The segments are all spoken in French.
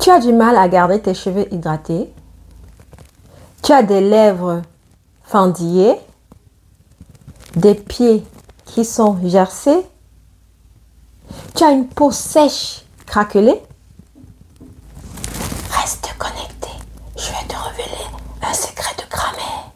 Tu as du mal à garder tes cheveux hydratés. Tu as des lèvres fendillées, des pieds qui sont gercés. Tu as une peau sèche, craquelée. Reste connecté, je vais te révéler un secret de grammaire.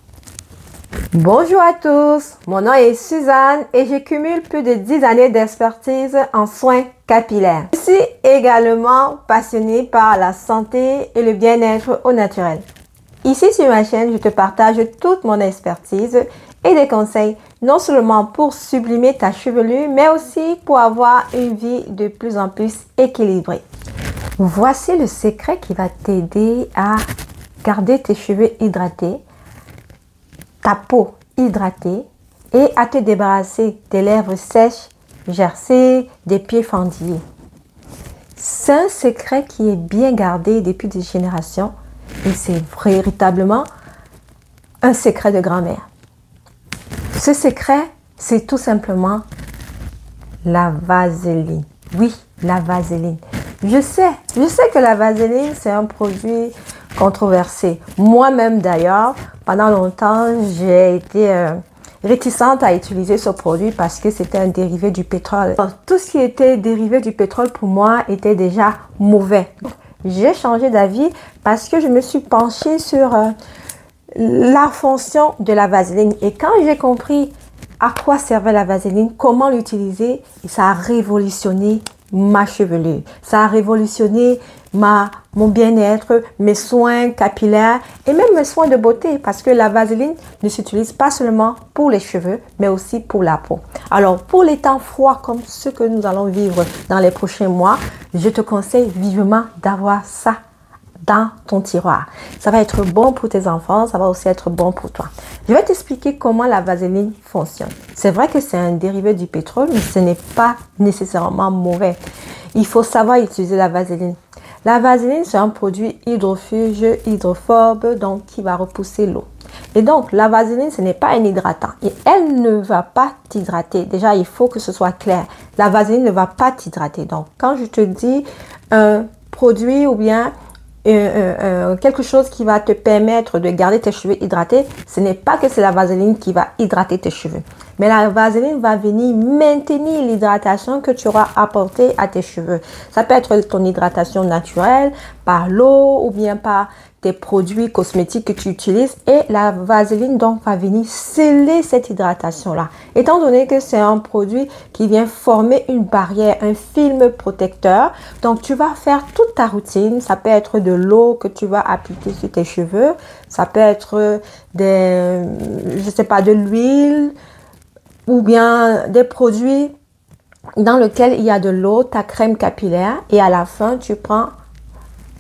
Bonjour à tous, mon nom est Suzanne et je cumule plus de 10 années d'expertise en soins capillaires. Je suis également passionnée par la santé et le bien-être au naturel. Ici sur ma chaîne, je te partage toute mon expertise et des conseils, non seulement pour sublimer ta chevelure, mais aussi pour avoir une vie de plus en plus équilibrée. Voici le secret qui va t'aider à garder tes cheveux hydratés, ta peau hydratée et à te débarrasser des lèvres sèches, gercées, des pieds fendillés. C'est un secret qui est bien gardé depuis des générations et c'est véritablement un secret de grand-mère. Ce secret, c'est tout simplement la vaseline. Oui, la vaseline. Je sais que la vaseline, c'est un produit controversé. Moi-même d'ailleurs, pendant longtemps, j'ai été réticente à utiliser ce produit parce que c'était un dérivé du pétrole. Tout ce qui était dérivé du pétrole pour moi était déjà mauvais. J'ai changé d'avis parce que je me suis penchée sur la fonction de la vaseline. Et quand j'ai compris à quoi servait la vaseline, comment l'utiliser, ça a révolutionné ma chevelure. Ça a révolutionné mon bien-être, mes soins capillaires et même mes soins de beauté parce que la vaseline ne s'utilise pas seulement pour les cheveux mais aussi pour la peau. Alors pour les temps froids comme ceux que nous allons vivre dans les prochains mois, je te conseille vivement d'avoir ça dans ton tiroir. Ça va être bon pour tes enfants, ça va aussi être bon pour toi. Je vais t'expliquer comment la vaseline fonctionne. C'est vrai que c'est un dérivé du pétrole, mais ce n'est pas nécessairement mauvais. Il faut savoir utiliser la vaseline. La vaseline, c'est un produit hydrofuge, hydrophobe, donc qui va repousser l'eau. Et donc, la vaseline, ce n'est pas un hydratant. Et elle ne va pas t'hydrater. Déjà, il faut que ce soit clair. La vaseline ne va pas t'hydrater. Donc, quand je te dis un produit ou bien quelque chose qui va te permettre de garder tes cheveux hydratés, ce n'est pas que c'est la vaseline qui va hydrater tes cheveux. Mais la vaseline va venir maintenir l'hydratation que tu auras apportée à tes cheveux. Ça peut être ton hydratation naturelle, par l'eau ou bien par tes produits cosmétiques que tu utilises. Et la vaseline donc va venir sceller cette hydratation-là. Étant donné que c'est un produit qui vient former une barrière, un film protecteur. Donc tu vas faire toute ta routine. Ça peut être de l'eau que tu vas appliquer sur tes cheveux. Ça peut être de l'huile ou bien des produits dans lesquels il y a de l'eau, ta crème capillaire. Et à la fin, tu prends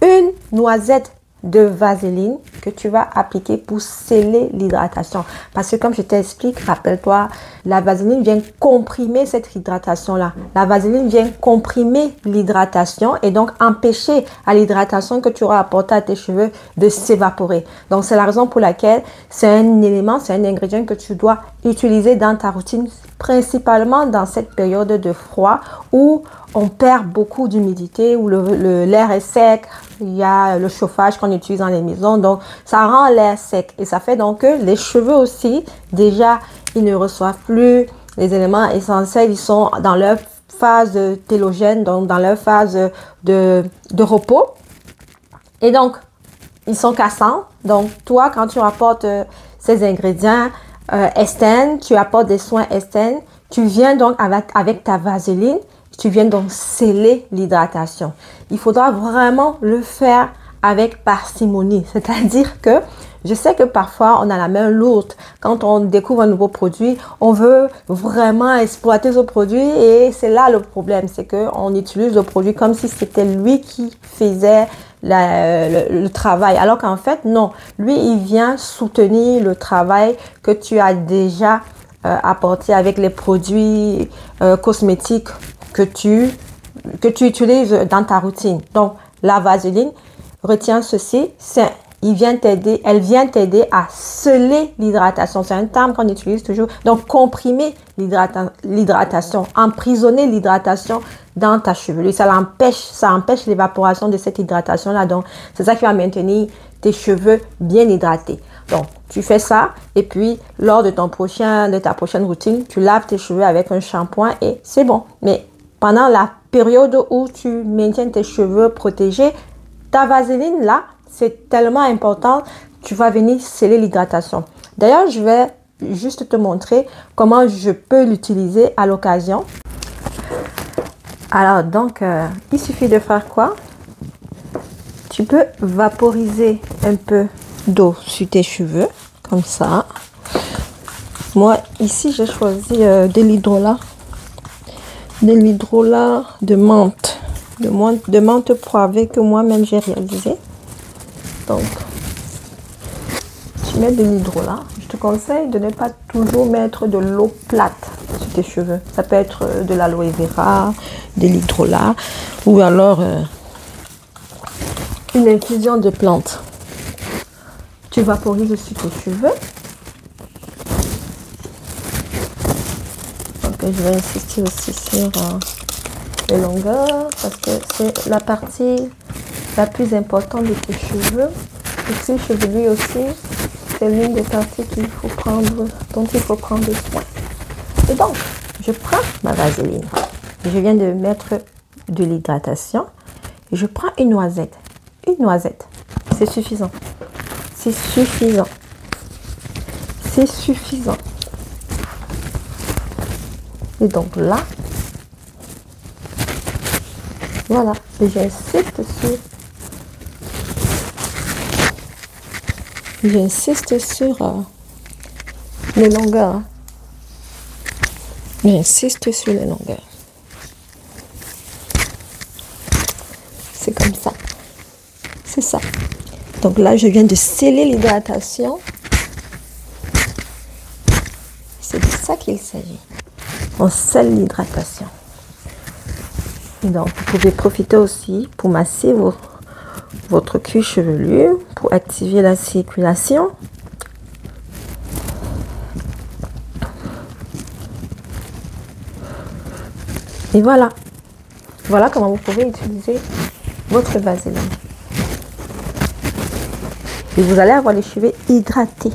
une noisette de vaseline que tu vas appliquer pour sceller l'hydratation. Parce que comme je t'explique, rappelle-toi, la vaseline vient comprimer cette hydratation-là. La vaseline vient comprimer l'hydratation et donc empêcher à l'hydratation que tu auras apportée à tes cheveux de s'évaporer. Donc c'est la raison pour laquelle c'est un élément, c'est un ingrédient que tu dois utiliser dans ta routine, principalement dans cette période de froid où on perd beaucoup d'humidité, où l'air est sec, il y a le chauffage qu'on utilise dans les maisons, donc ça rend l'air sec et ça fait donc que les cheveux aussi, déjà, ils ne reçoivent plus les éléments essentiels, ils sont dans leur phase télogène, donc dans leur phase de repos et donc ils sont cassants. Donc toi, quand tu apportes ces ingrédients Esten, tu apportes des soins Esten, tu viens donc avec ta vaseline. Tu viens donc sceller l'hydratation. Il faudra vraiment le faire avec parcimonie. C'est-à-dire que je sais que parfois on a la main lourde. Quand on découvre un nouveau produit, on veut vraiment exploiter ce produit et c'est là le problème. C'est qu'on utilise le produit comme si c'était lui qui faisait le travail. Alors qu'en fait, non. Lui, il vient soutenir le travail que tu as déjà apporté avec les produits cosmétiques que tu utilises dans ta routine. Donc, la vaseline, retiens ceci, elle vient t'aider à sceller l'hydratation. C'est un terme qu'on utilise toujours. Donc, comprimer l'hydratation, emprisonner l'hydratation dans ta chevelure. Ça empêche l'évaporation de cette hydratation-là. Donc, c'est ça qui va maintenir tes cheveux bien hydratés. Donc, tu fais ça et puis lors de ta prochaine routine, tu laves tes cheveux avec un shampoing et c'est bon. Mais pendant la période où tu maintiens tes cheveux protégés, ta vaseline là, c'est tellement important, tu vas venir sceller l'hydratation. D'ailleurs, je vais juste te montrer comment je peux l'utiliser à l'occasion. Alors donc, il suffit de faire quoi? Tu peux vaporiser un peu d'eau sur tes cheveux, comme ça. Moi, ici, j'ai choisi de l'hydrolat. De l'hydrolat de menthe. De menthe poivrée que moi-même j'ai réalisé. Donc, tu mets de l'hydrolat. Je te conseille de ne pas toujours mettre de l'eau plate sur tes cheveux. Ça peut être de l'aloe vera, de l'hydrolat ou alors une infusion de plantes. Tu vaporises sur tes cheveux. Donc, je vais insister aussi sur les longueurs parce que c'est la partie la plus importante de tes cheveux. Le cuir chevelu aussi, c'est l'une des parties dont il faut prendre soin. Et donc, je prends ma vaseline. Je viens de mettre de l'hydratation. Je prends une noisette. Une noisette, c'est suffisant. C'est suffisant. C'est suffisant. Et donc là, voilà, j'insiste sur les longueurs. J'insiste sur les longueurs. C'est comme ça. C'est ça. Donc là, je viens de sceller l'hydratation. C'est de ça qu'il s'agit. On scelle l'hydratation. Donc, vous pouvez profiter aussi pour masser votre cuir chevelu, pour activer la circulation. Et voilà. Voilà comment vous pouvez utiliser votre vaseline. Et vous allez avoir les cheveux hydratés.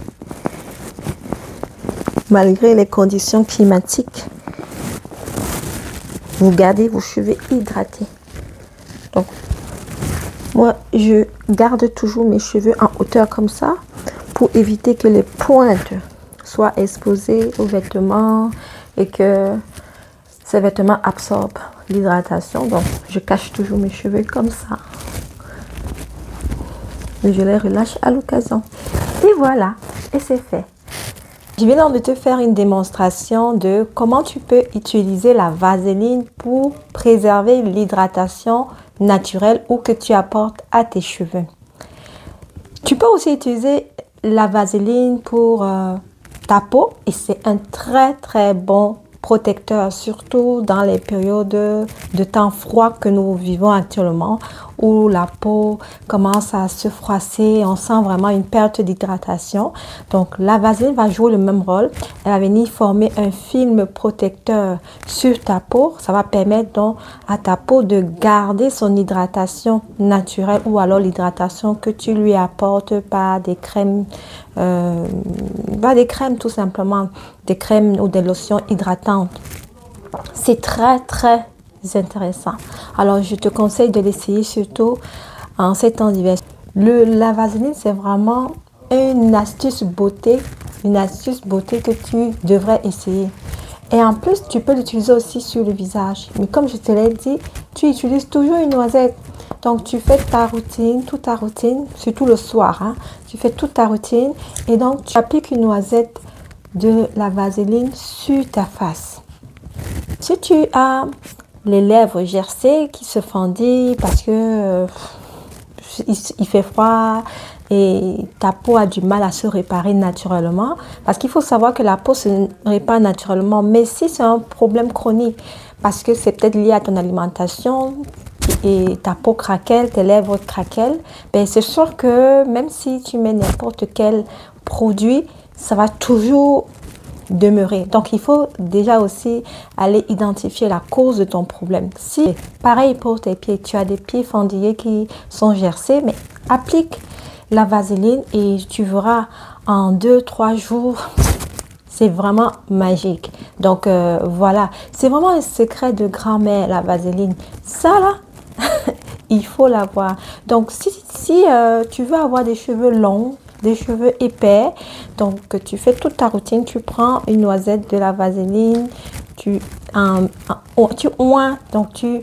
Malgré les conditions climatiques, vous gardez vos cheveux hydratés. Donc, moi, je garde toujours mes cheveux en hauteur comme ça pour éviter que les pointes soient exposées aux vêtements et que ces vêtements absorbent l'hydratation. Donc, je cache toujours mes cheveux comme ça. Et je les relâche à l'occasion. Et voilà, et c'est fait. Je viens donc de te faire une démonstration de comment tu peux utiliser la vaseline pour préserver l'hydratation naturelle ou que tu apportes à tes cheveux. Tu peux aussi utiliser la vaseline pour ta peau et c'est un très bon protecteur, surtout dans les périodes de temps froid que nous vivons actuellement, où la peau commence à se froisser, on sent vraiment une perte d'hydratation. Donc la vaseline va jouer le même rôle, elle va venir former un film protecteur sur ta peau. Ça va permettre donc à ta peau de garder son hydratation naturelle ou alors l'hydratation que tu lui apportes par des crèmes, tout simplement, des crèmes ou des lotions hydratantes. C'est très intéressant. Alors, je te conseille de l'essayer surtout en ces temps d'hiver. La vaseline, c'est vraiment une astuce beauté que tu devrais essayer. Et en plus, tu peux l'utiliser aussi sur le visage. Mais comme je te l'ai dit, tu utilises toujours une noisette. Donc, tu fais ta routine, toute ta routine, surtout le soir. Hein, tu fais toute ta routine et donc tu appliques une noisette de la vaseline sur ta face. Si tu as les lèvres gercées qui se fendillent parce que il fait froid et ta peau a du mal à se réparer naturellement, parce qu'il faut savoir que la peau se répare naturellement, mais si c'est un problème chronique, parce que c'est peut-être lié à ton alimentation et ta peau craquelle, tes lèvres craquellent, ben c'est sûr que même si tu mets n'importe quel produit, ça va toujours demeurer. Donc, il faut déjà aussi aller identifier la cause de ton problème. Si, pareil pour tes pieds, tu as des pieds fendillés qui sont gercés, mais applique la vaseline et tu verras en 2-3 jours, c'est vraiment magique. Donc, voilà, c'est vraiment un secret de grand-mère, la vaseline. Ça, là, il faut l'avoir. Donc, si tu veux avoir des cheveux longs, des cheveux épais, donc tu fais toute ta routine, tu prends une noisette, de la vaseline, tu oins, donc tu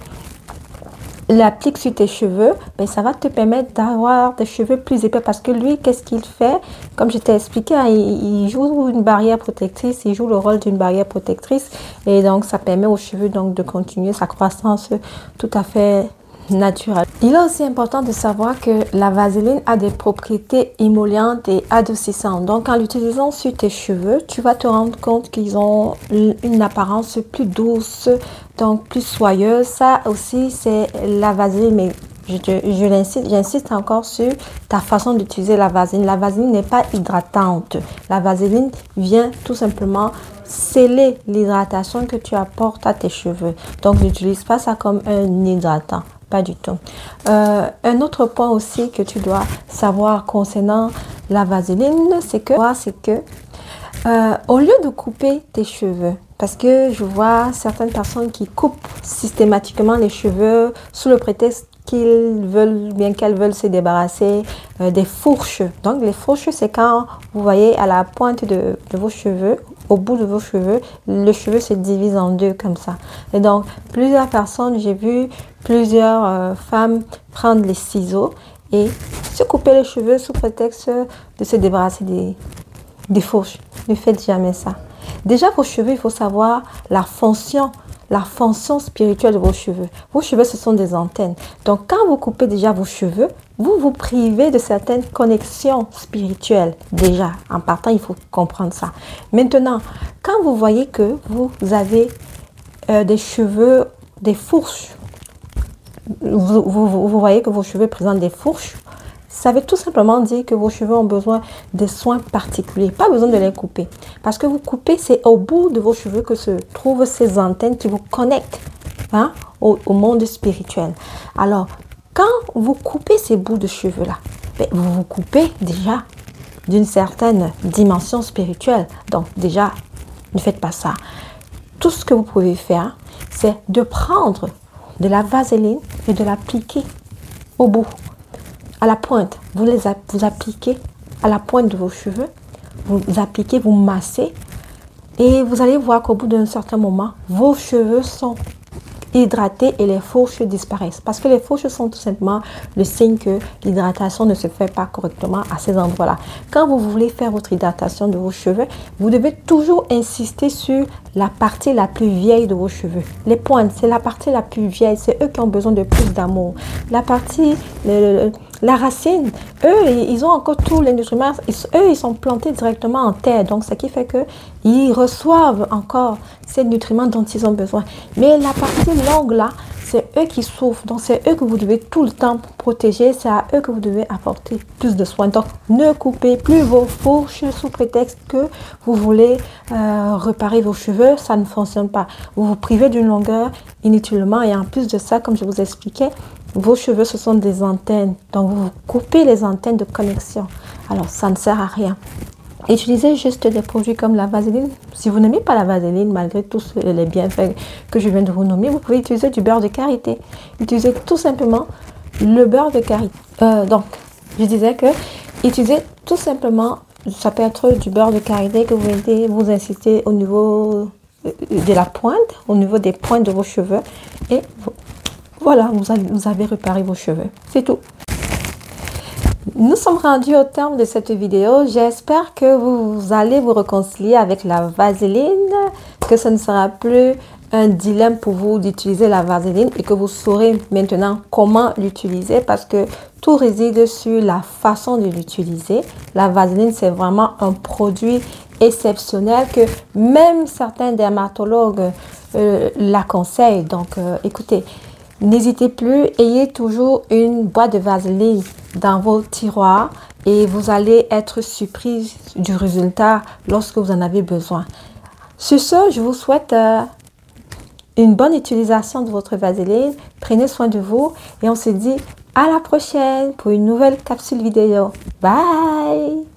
l'appliques sur tes cheveux, ben, ça va te permettre d'avoir des cheveux plus épais parce que lui, qu'est-ce qu'il fait? Comme je t'ai expliqué, hein, il joue une barrière protectrice, il joue le rôle d'une barrière protectrice et donc ça permet aux cheveux donc de continuer sa croissance tout à fait naturelle. Il est aussi important de savoir que la vaseline a des propriétés émollientes et adoucissantes. Donc en l'utilisant sur tes cheveux, tu vas te rendre compte qu'ils ont une apparence plus douce, donc plus soyeuse. Ça aussi, c'est la vaseline, mais j'insiste encore sur ta façon d'utiliser la vaseline. La vaseline n'est pas hydratante. La vaseline vient tout simplement sceller l'hydratation que tu apportes à tes cheveux. Donc, n'utilise pas ça comme un hydratant. Pas du tout. Un autre point aussi que tu dois savoir concernant la vaseline, c'est que au lieu de couper tes cheveux, parce que je vois certaines personnes qui coupent systématiquement les cheveux sous le prétexte qu'elles veulent se débarrasser des fourches. Donc les fourches, c'est quand vous voyez à la pointe de vos cheveux, au bout de vos cheveux, le cheveu se divise en deux comme ça. Et donc plusieurs personnes, j'ai vu plusieurs femmes prendre les ciseaux et se couper les cheveux sous prétexte de se débarrasser des fourches. Ne faites jamais ça. Déjà, vos cheveux, il faut savoir la fonction spirituelle de vos cheveux. Vos cheveux, ce sont des antennes. Donc, quand vous coupez déjà vos cheveux, vous vous privez de certaines connexions spirituelles. Déjà, en partant, il faut comprendre ça. Maintenant, quand vous voyez que vous avez des cheveux, des fourches, vous voyez que vos cheveux présentent des fourches, ça veut tout simplement dire que vos cheveux ont besoin de soins particuliers. Pas besoin de les couper. Parce que vous coupez, c'est au bout de vos cheveux que se trouvent ces antennes qui vous connectent au monde spirituel. Alors, quand vous coupez ces bouts de cheveux-là, vous vous coupez déjà d'une certaine dimension spirituelle. Donc, déjà, ne faites pas ça. Tout ce que vous pouvez faire, c'est de prendre de la vaseline et de l'appliquer au bout. À la pointe, vous appliquez à la pointe de vos cheveux, vous appliquez, vous massez et vous allez voir qu'au bout d'un certain moment, vos cheveux sont hydratés et les fourches disparaissent. Parce que les fourches sont tout simplement le signe que l'hydratation ne se fait pas correctement à ces endroits-là. Quand vous voulez faire votre hydratation de vos cheveux, vous devez toujours insister sur la partie la plus vieille de vos cheveux. Les pointes, c'est la partie la plus vieille. C'est eux qui ont besoin de plus d'amour. La partie, la racine, eux, ils ont encore tous les nutriments. Eux, ils sont plantés directement en terre. Donc, ce qui fait qu'ils reçoivent encore ces nutriments dont ils ont besoin. Mais la partie longue, là, c'est eux qui souffrent. Donc, c'est eux que vous devez tout le temps protéger. C'est à eux que vous devez apporter plus de soins. Donc, ne coupez plus vos fourches sous prétexte que vous voulez réparer vos cheveux. Ça ne fonctionne pas. Vous vous privez d'une longueur inutilement. Et en plus de ça, comme je vous expliquais, vos cheveux, ce sont des antennes. Donc, vous coupez les antennes de connexion. Alors, ça ne sert à rien. Utilisez juste des produits comme la vaseline. Si vous n'aimez pas la vaseline, malgré tous les bienfaits que je viens de vous nommer, vous pouvez utiliser du beurre de karité. Utilisez tout simplement le beurre de karité. Donc, je disais que utilisez tout simplement, ça peut être du beurre de karité que vous insistez au niveau de la pointe, au niveau des pointes de vos cheveux. Et voilà, vous avez réparé vos cheveux. C'est tout. Nous sommes rendus au terme de cette vidéo. J'espère que vous allez vous réconcilier avec la vaseline, que ce ne sera plus un dilemme pour vous d'utiliser la vaseline et que vous saurez maintenant comment l'utiliser parce que tout réside sur la façon de l'utiliser. La vaseline, c'est vraiment un produit exceptionnel que même certains dermatologues la conseillent. Donc, écoutez, n'hésitez plus, ayez toujours une boîte de vaseline dans vos tiroirs et vous allez être surpris du résultat lorsque vous en avez besoin. Sur ce, je vous souhaite une bonne utilisation de votre vaseline. Prenez soin de vous et on se dit à la prochaine pour une nouvelle capsule vidéo. Bye!